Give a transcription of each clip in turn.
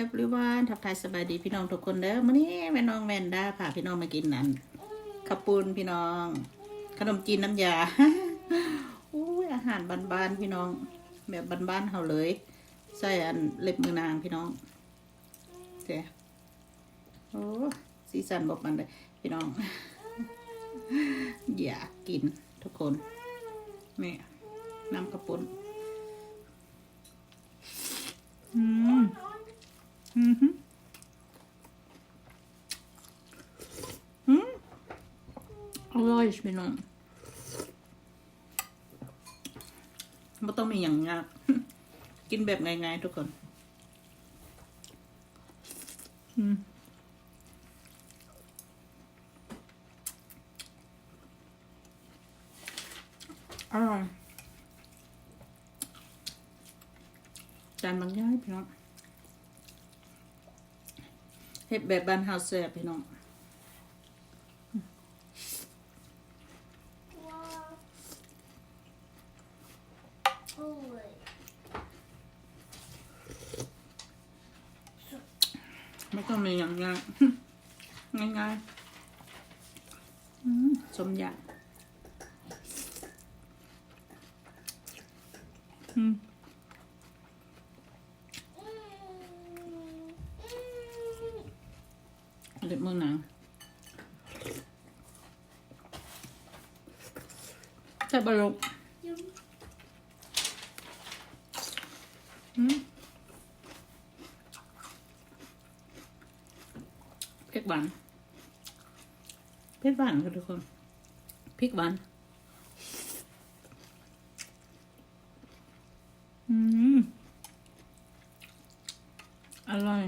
everyone ทักทายสบายดีพี่น้องทุกคนเด้อมื้อนี้แม่น้องแมนด้าพาพี่น้องมากินนั่นข้าวปุ้นพี่น้องขนมจีนน้ำยา อุ้ยอาหารบ้านๆพี่น้องแบบบ้านๆเฮาเลยใส่อันเล็บมือนางพี่น้องเจ้โอ้สีสันบอกมันเลยพี่น้อง อยากกินทุกคนนี่น้ำข้าวปุ้นอร่อยพี่น้องไม่ต้องมีอย่างยาก กินแบบง่ายๆทุกคนอร่อยจานบางย่ายพี่น้องเฮ็ดแบบบ้านเฮาแซ่บพี่น้องไม่ต้องมีอย่างยาก ง่ายๆสมอยากเล็บมือหนังใช่บลูกพริกหวานพริกหวานค่ะทุกคนพริกหวานอร่อย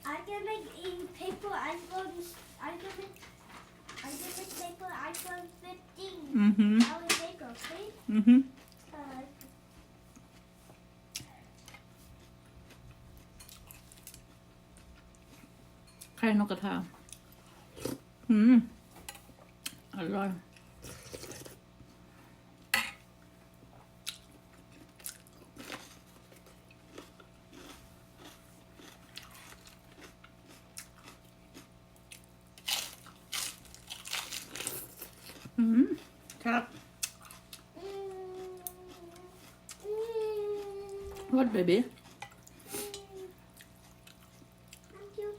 I'm gonna make paper iPhones. I'm gonna make paper iPhone 15. Our paper, okay? Uh, ไข่นกกระทาอร่อยครับ What baby thank you.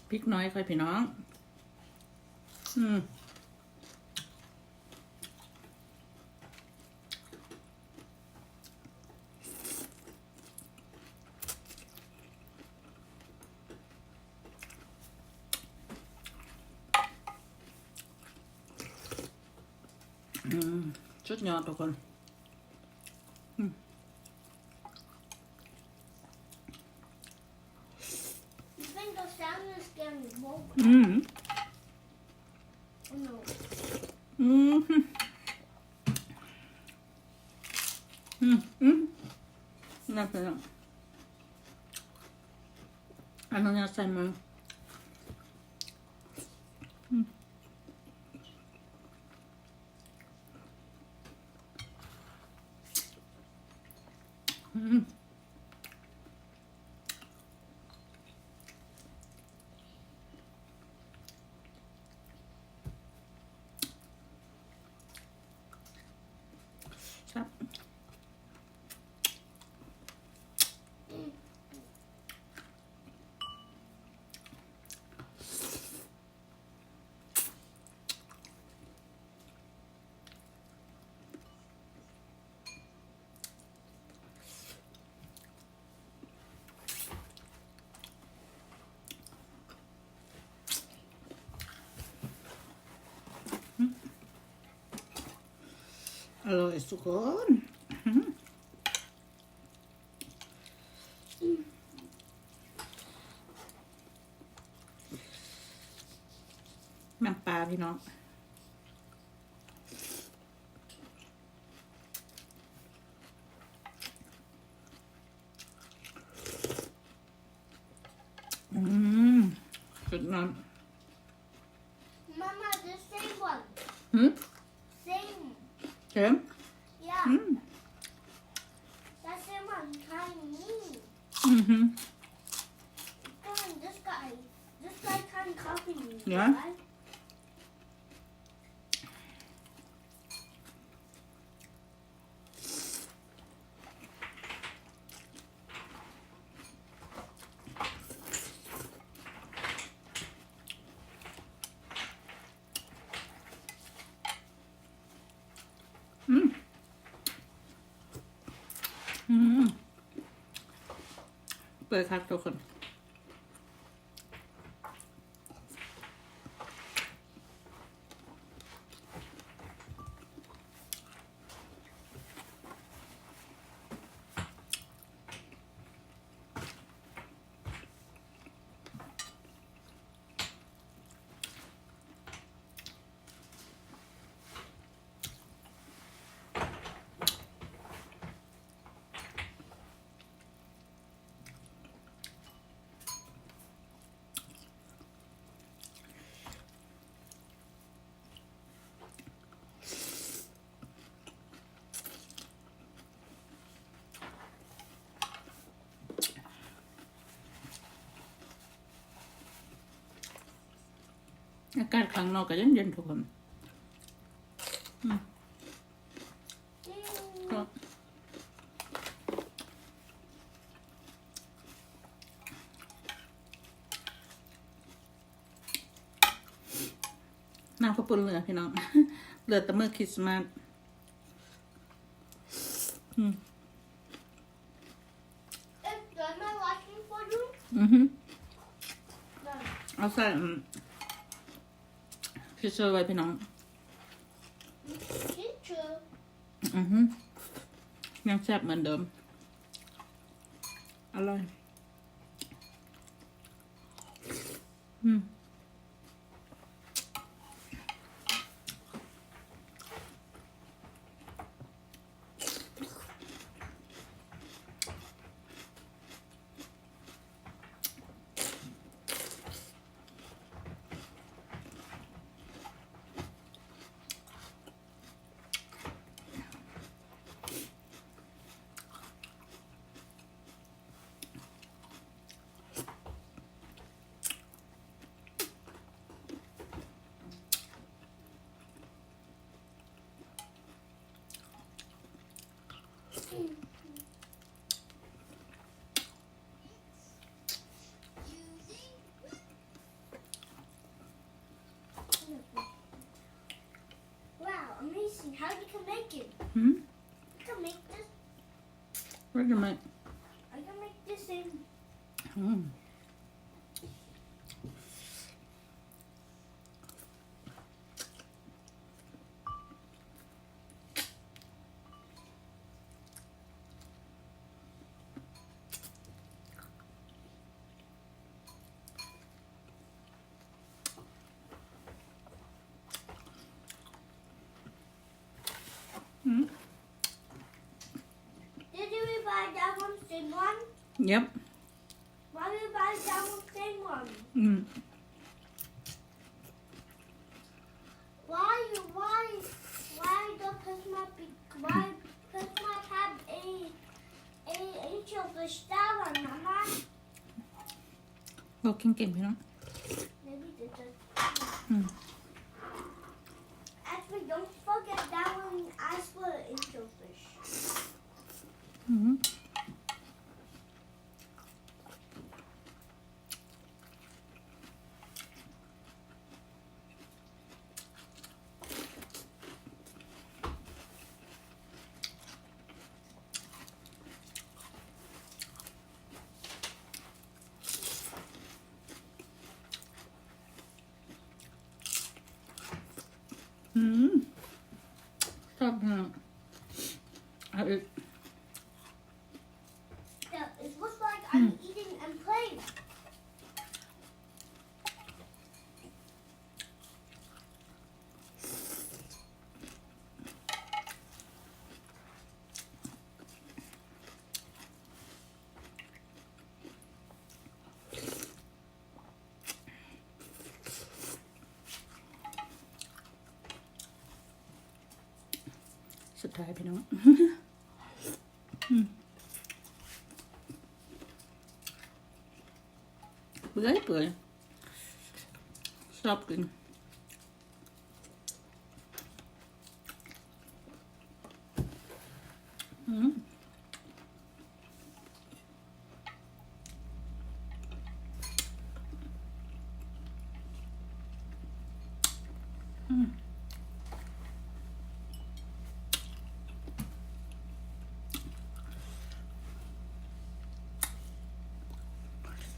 พริกน้อยค่ะพี่น้องชุดยอดทุกคนYou think the sound is getting more? Oh no. น่าเป็นอันนั้นใส่มาครับอร่อยทุกคนน้ำปลาพี่น้อง อ สุดน้ Mama, the same one. ำหืม Same. เข็ม Yeah. อืม That same one. Tiny. อือหือ Come on, this guy. This guy can't copy me. Yeah? Right? อืมอืมเปิดครับทุกคนอากาศข้างนอกก็เย็นๆทุกคนก็น้ำข้าวปุ้นเหลือพี่น้อง เหลือแต่เมื่อคริสต์มาส Is Grandma watching for you? อือหือ No. เอาใส่ฟิชเชอร์ไว้พี่น้อง Teacher. อือหือยังแซ่บเหมือนเดิม อร่อย อืม Wow, amazing. How you can make it? อืม You can make this. ว่าจะไม่ I can make this in. อืม อืม Did you buy that one same one? เย็บ Why did you buy that one same one? อืม Why the Christmas why Christmas have a angel fish that one, Mama? บอกเก่งๆพี่น้อง Maybe this is. Hmm. Actually, don't forget that one. Ask for the angel fish. อืม อืมชอบมากเอาอีก Yeah, it looks like I'm eating and playing. สุดท้ายพี่น้องเปื่อยชอบกิน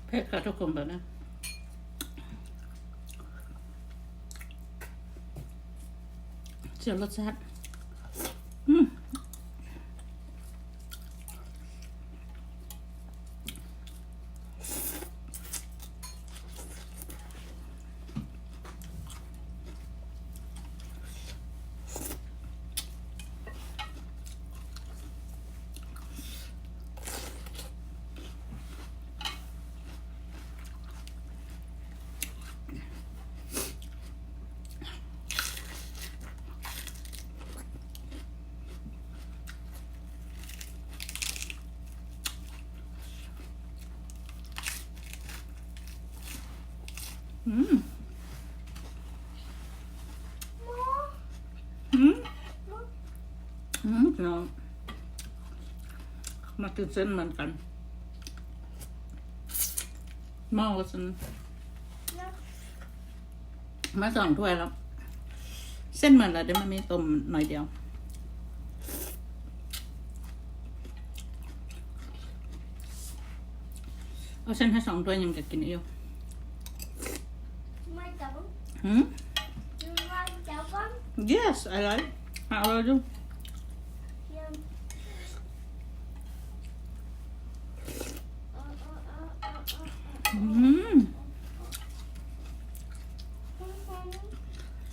เผ็ดค่ะทุกคนแบบนี้เจียวรสชาติพี่น้องมากินเส้นเหมือนกันหม้อก็ฉันมา2 ถ้วยแล้วเส้นเหมือนแล้วเดี๋ยวมันมีต้มหน่อยเดียวเอาเส้นให้2 ถ้วยยังจะกินอีก My double. Hmm? You like double? Yes, I like. How about you? Yeah.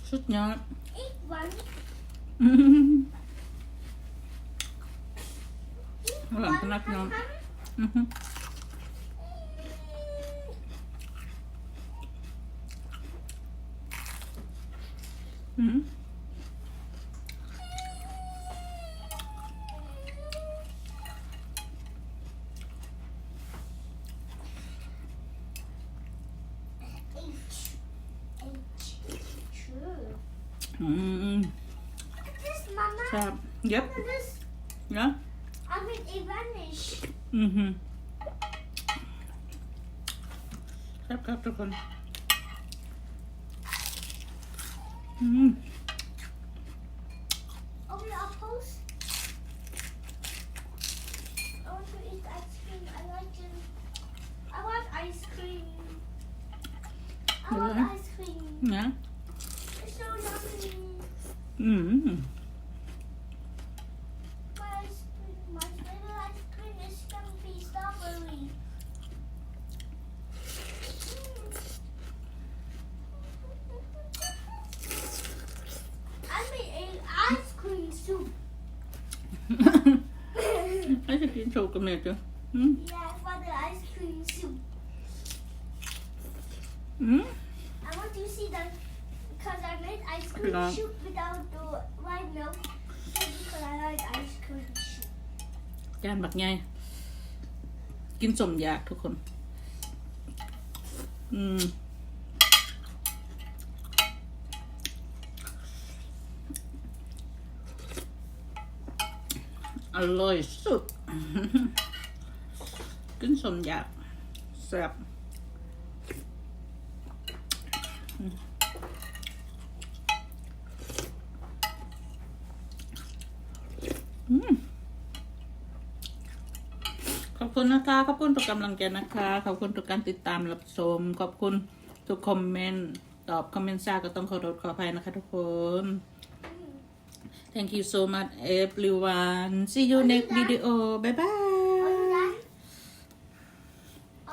Suốt nhọt. Eat one. Nó làm cái nắp nhọt. Look at this, Mama. Sao? Yep. Look at this. Yeah. I mean, it vanished.ครับทุกคนOpen up post. I want to eat ice cream. I like to. I want ice cream. I want Really? ice cream. นะ It's so yummy. My ice cream, my favorite ice cream is gonna be strawberry. I made an ice cream soup. ให้จะกินโชว์กับแม่จ้ะ Yeah, for the ice cream soup. I want to see the, because I made ice cream Yeah. soup without the white milk. Because I like ice cream soup. จานบักไงกินสมอยากทุกคนอร่อยสุด กินสมอยากแซ่บขอบคุณนะคะขอบคุณทุกกำลังใจนะคะขอบคุณทุกการติดตามรับชมขอบคุณทุกคอมเมนต์ตอบคอมเมนต์ซ่าก็ต้องขอโทษขออภัยนะคะทุกคน Thank you so much everyone see you next video bye bye